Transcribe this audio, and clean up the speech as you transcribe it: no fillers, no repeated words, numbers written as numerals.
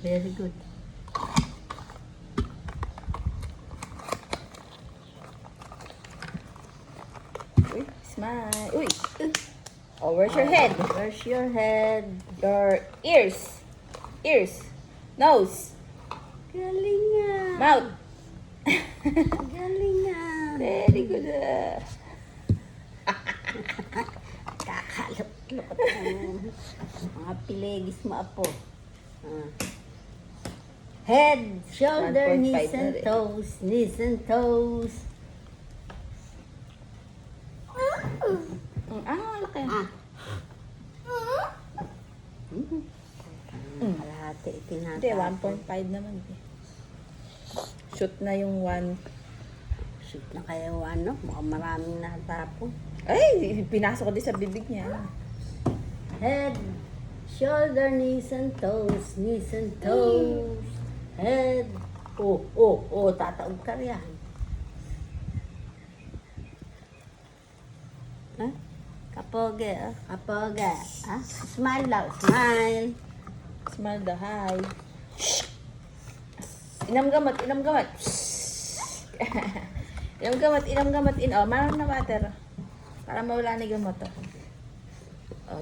Very good. Uy, smile. Uy. Oh, where's your head? Where's your head? Your ears. Ears. Nose. Galing nga. Mouth. Galing nga. Very good. Kakalap-lapot mga pilegis mo, apo. Head, shoulder, 1.5 knees na and rin. toes, knees and toes. Laki. Kalahati, itinatapon. Hindi, 1.5 naman. Shoot na yung 1. Shoot na kayo, ano? Mukhang maraming natapon. Ay, pinasok ko din sa bibig niya. Head, shoulder, knees and toes, knees and toes. Head. Tataog ka riyan. Ha? Kapoge, kapoge. Ha? Smile daw, smile. Smile the high. Inam gamot, inam gamot. Inam gamot, inam gamot. Oh, marami na water. Para mawala na yung gamot. Oh.